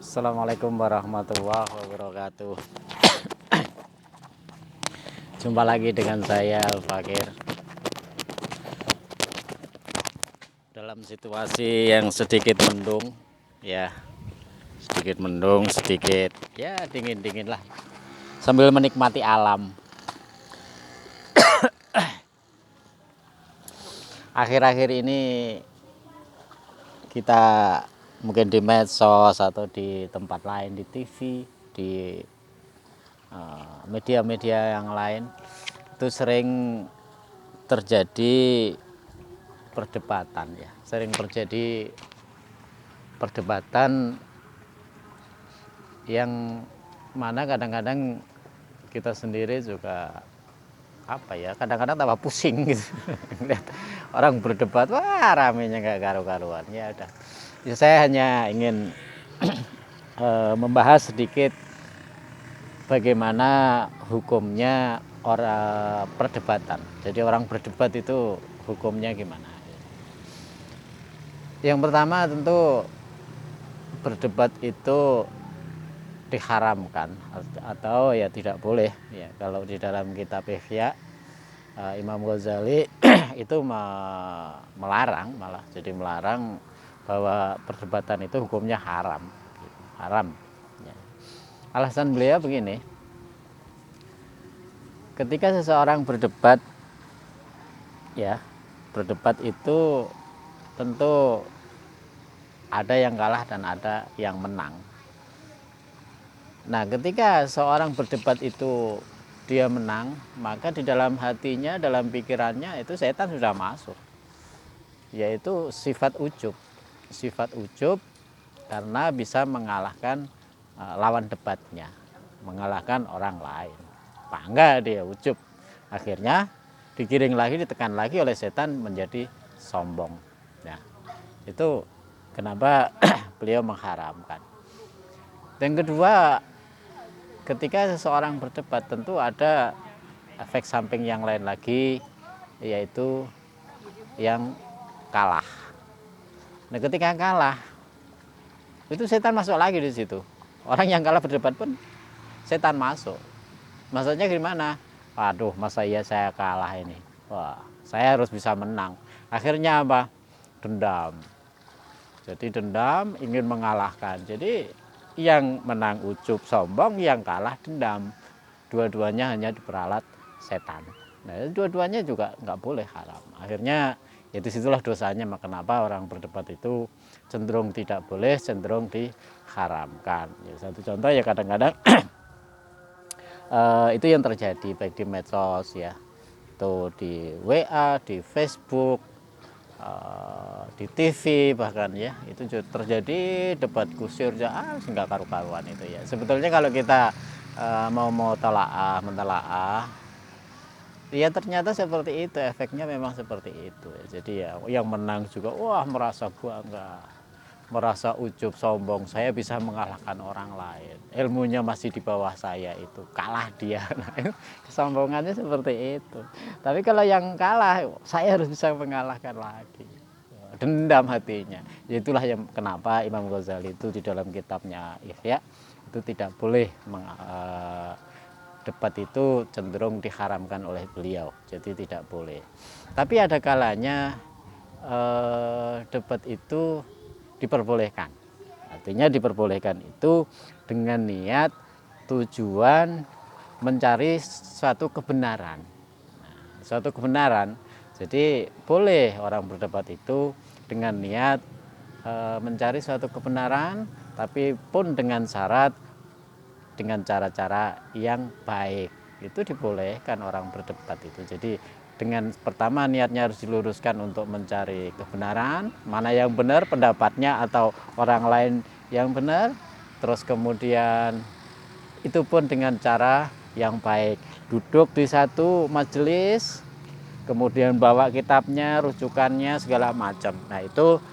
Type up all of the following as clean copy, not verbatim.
Assalamualaikum warahmatullahi wabarakatuh. Jumpa lagi dengan saya Al-Fakir. Dalam situasi yang sedikit mendung, ya, sedikit mendung, sedikit ya dingin-dingin lah. Sambil menikmati alam. Akhir-akhir ini kita mungkin di medsos atau di tempat lain, di TV, di media-media yang lain itu sering terjadi perdebatan, ya, sering terjadi perdebatan yang mana kadang-kadang kita sendiri juga kadang-kadang tambah pusing gitu. Lihat orang berdebat, wah ramenya nggak karu-karuan. Ya udah, ya, saya hanya ingin membahas sedikit bagaimana hukumnya orang perdebatan. Jadi orang berdebat itu hukumnya gimana? Yang pertama tentu berdebat itu diharamkan atau ya tidak boleh, ya. Kalau di dalam kitab Ihya, Imam Ghazali itu melarang, malah jadi melarang bahwa perdebatan itu hukumnya haram, haram. Ya. Alasan beliau begini, ketika seseorang berdebat, ya, berdebat itu tentu ada yang kalah dan ada yang menang. Nah, ketika seorang berdebat itu dia menang, maka di dalam hatinya, dalam pikirannya itu setan sudah masuk, yaitu sifat ujub. Sifat ujub karena bisa mengalahkan lawan debatnya, mengalahkan orang lain. Bangga dia, ujub. Akhirnya digiring lagi, ditekan lagi oleh setan menjadi sombong. Nah, itu kenapa beliau mengharamkan. Yang kedua, ketika seseorang berdebat tentu ada efek samping yang lain lagi, yaitu yang kalah. Nah, ketika kalah itu setan masuk lagi di situ. Orang yang kalah berdebat pun setan masuk. Maksudnya gimana? Waduh, masa iya saya kalah ini? Wah, saya harus bisa menang. Akhirnya apa? Dendam. Jadi dendam, ingin mengalahkan. Jadi yang menang ujub sombong, yang kalah dendam. Dua-duanya hanya diperalat setan. Nah, dua-duanya juga nggak boleh, haram. Akhirnya ya disitulah dosanya. Maka kenapa orang berdebat itu cenderung tidak boleh, cenderung diharamkan. Ya, satu contoh ya kadang-kadang itu yang terjadi baik di medsos, ya, atau di WA, di Facebook, di TV bahkan, ya, itu terjadi debat kusir nggak karu-karuan itu, ya. Sebetulnya kalau kita mau mentelaah, ya ternyata seperti itu, efeknya memang seperti itu, ya. Jadi ya yang menang juga wah merasa bangga, merasa ujub sombong, saya bisa mengalahkan orang lain, ilmunya masih di bawah saya, itu kalah dia. Nah, kesombongannya seperti itu. Tapi kalau yang kalah, saya harus bisa mengalahkan lagi, dendam hatinya. Itulah yang kenapa Imam Ghazali itu di dalam kitabnya Ihya itu tidak boleh debat itu cenderung diharamkan oleh beliau, jadi tidak boleh. Tapi ada kalanya debat itu diperbolehkan. Artinya diperbolehkan itu dengan niat tujuan mencari suatu kebenaran. Nah, suatu kebenaran. Jadi boleh orang berdebat itu dengan niat mencari suatu kebenaran, tapi pun dengan syarat, dengan cara-cara yang baik. Itu dibolehkan orang berdebat itu. Jadi dengan pertama niatnya harus diluruskan untuk mencari kebenaran, mana yang benar pendapatnya atau orang lain yang benar. Terus kemudian itu pun dengan cara yang baik. Duduk di satu majelis, kemudian bawa kitabnya, rujukannya segala macam. Nah, itu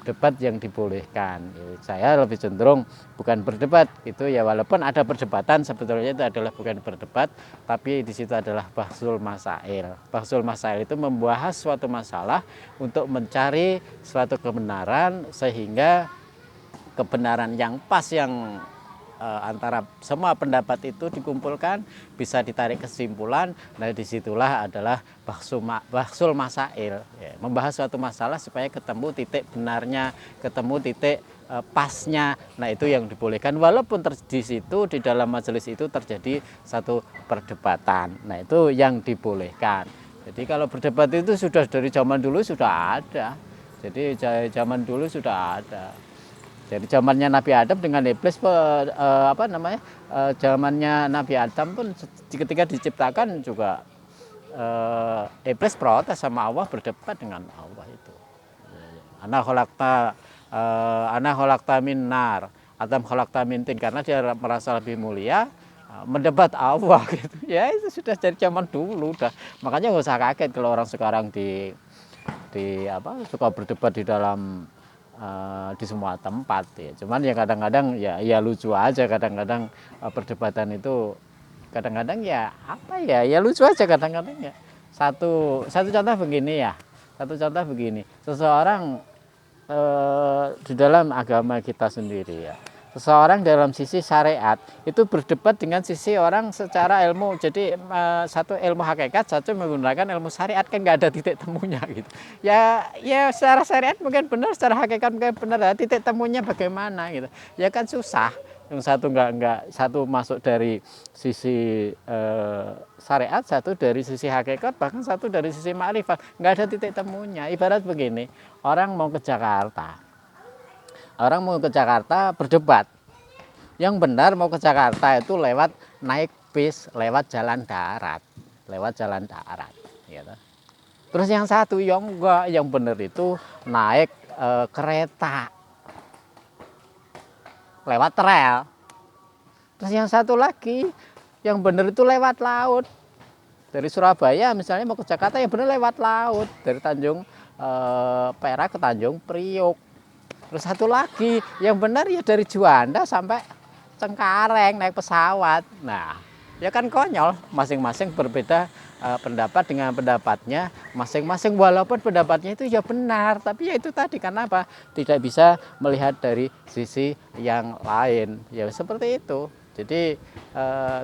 debat yang dibolehkan. Saya lebih cenderung bukan berdebat itu, ya, walaupun ada perdebatan sebetulnya itu adalah bukan berdebat, tapi di situ adalah bahsul masail. Bahsul masail itu membahas suatu masalah untuk mencari suatu kebenaran sehingga kebenaran yang pas yang antara semua pendapat itu dikumpulkan, bisa ditarik kesimpulan. Nah disitulah adalah bahsul masail, ya, membahas suatu masalah supaya ketemu titik benarnya, ketemu titik pasnya. Nah itu yang dibolehkan, walaupun di situ di dalam majelis itu terjadi satu perdebatan. Nah itu yang dibolehkan. Jadi kalau berdebat itu sudah dari zaman dulu sudah ada. Jadi zaman dulu sudah ada. Jadi zamannya Nabi Adam dengan iblis, zamannya Nabi Adam pun ketika diciptakan juga iblis protes sama Allah, berdebat dengan Allah itu. Ana khalaqta min nar, Adam khalaqta min tin, karena dia merasa lebih mulia, mendebat Allah gitu. Ya itu sudah dari zaman dulu udah. Makanya nggak usah kaget kalau orang sekarang suka berdebat di dalam di semua tempat ya. Cuman ya kadang-kadang ya lucu aja, kadang-kadang perdebatan itu kadang-kadang ya lucu aja kadang-kadang ya. Satu contoh begini ya. Satu contoh begini. Seseorang di dalam agama kita sendiri ya. Seseorang dalam sisi syariat itu berdebat dengan sisi orang secara ilmu. Jadi satu ilmu hakikat, satu menggunakan ilmu syariat, kan nggak ada titik temunya gitu. Ya secara syariat mungkin benar, secara hakikat mungkin benar. Titik temunya bagaimana gitu? Ya kan susah. Yang satu satu masuk dari sisi syariat, satu dari sisi hakikat, bahkan satu dari sisi ma'rifat. Nggak ada titik temunya. Ibarat begini, orang mau ke Jakarta. Orang mau ke Jakarta berdebat. Yang benar mau ke Jakarta itu lewat naik bis, lewat jalan darat. Lewat jalan darat. Gitu. Terus yang satu yang enggak, yang benar itu naik kereta. Lewat rel. Terus yang satu lagi, yang benar itu lewat laut. Dari Surabaya misalnya mau ke Jakarta, yang benar lewat laut. Dari Tanjung Perak ke Tanjung Priok. Terus satu lagi yang benar ya dari Juanda sampai Cengkareng naik pesawat. Nah ya kan konyol, masing-masing berbeda pendapat dengan pendapatnya masing-masing, walaupun pendapatnya itu ya benar, tapi ya itu tadi, karena apa, tidak bisa melihat dari sisi yang lain ya, seperti itu. Jadi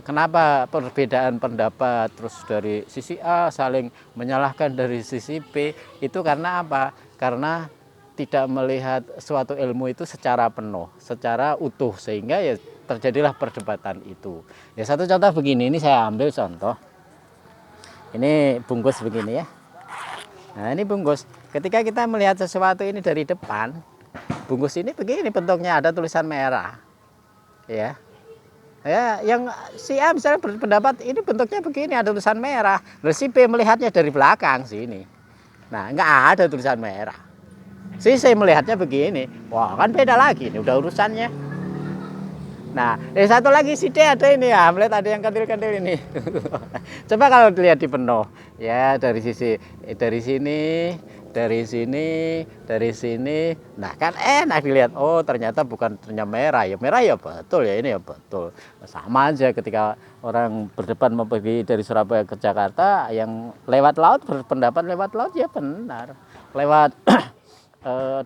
kenapa perbedaan pendapat terus dari sisi A saling menyalahkan dari sisi B itu karena apa? Karena tidak melihat suatu ilmu itu secara penuh, secara utuh, sehingga ya terjadilah perdebatan itu. Ya satu contoh begini, ini saya ambil contoh. Ini bungkus begini ya. Nah ini bungkus. Ketika kita melihat sesuatu ini dari depan, bungkus ini begini bentuknya, ada tulisan merah. Ya. Ya, yang si A misalnya berpendapat ini bentuknya begini, ada tulisan merah. Lalu si B melihatnya dari belakang sini. Nah, enggak ada tulisan merah. Saya melihatnya begini, wah kan beda lagi, ini udah urusannya. Nah, satu lagi si D ada ini ya, melihat ada yang kentil-kentil ini. Coba kalau dilihat di penuh, ya dari sisi dari sini, dari sini, dari sini. Nah kan enak dilihat, oh ternyata bukan merah ya betul ya, ini ya betul. Sama aja ketika orang berdebat mau pergi dari Surabaya ke Jakarta, yang lewat laut berpendapat lewat laut ya benar, lewat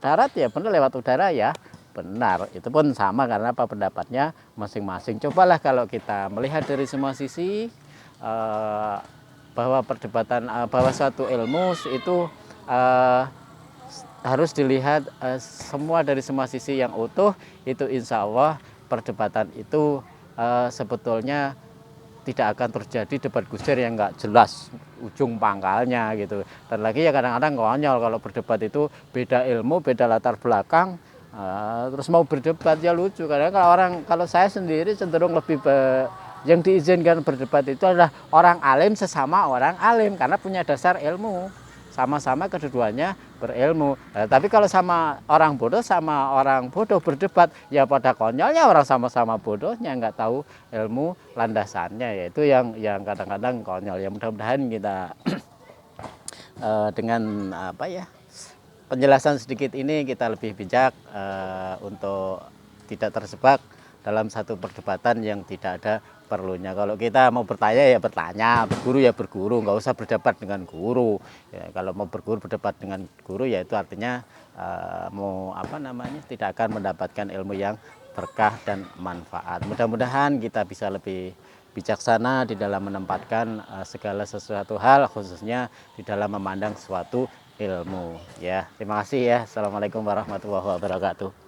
darat ya benar, lewat udara ya benar. Itu pun sama, karena apa, pendapatnya masing-masing. Cobalah kalau kita melihat dari semua sisi, bahwa perdebatan, bahwa suatu ilmu itu harus dilihat semua dari semua sisi yang utuh. Itu insya Allah perdebatan itu sebetulnya tidak akan terjadi debat kusir yang nggak jelas ujung pangkalnya gitu. Dan lagi ya kadang-kadang konyol kalau berdebat itu beda ilmu, beda latar belakang, terus mau berdebat ya lucu. Kadang kalau saya sendiri cenderung lebih yang diizinkan berdebat itu adalah orang alim sesama orang alim, karena punya dasar ilmu, sama-sama keduanya berilmu. Tapi kalau sama orang bodoh berdebat, ya pada konyolnya orang sama-sama bodohnya, nggak tahu ilmu landasannya. Yaitu yang kadang-kadang konyol. Ya mudah-mudahan kita dengan penjelasan sedikit ini kita lebih bijak untuk tidak terjebak dalam satu perdebatan yang tidak ada perlunya. Kalau kita mau bertanya ya bertanya, berguru ya berguru, nggak usah berdebat dengan guru. Ya, kalau mau berguru berdebat dengan guru ya itu artinya mau apa namanya tidak akan mendapatkan ilmu yang berkah dan manfaat. Mudah-mudahan kita bisa lebih bijaksana di dalam menempatkan segala sesuatu hal, khususnya di dalam memandang suatu ilmu. Ya, terima kasih ya. Assalamualaikum warahmatullahi wabarakatuh.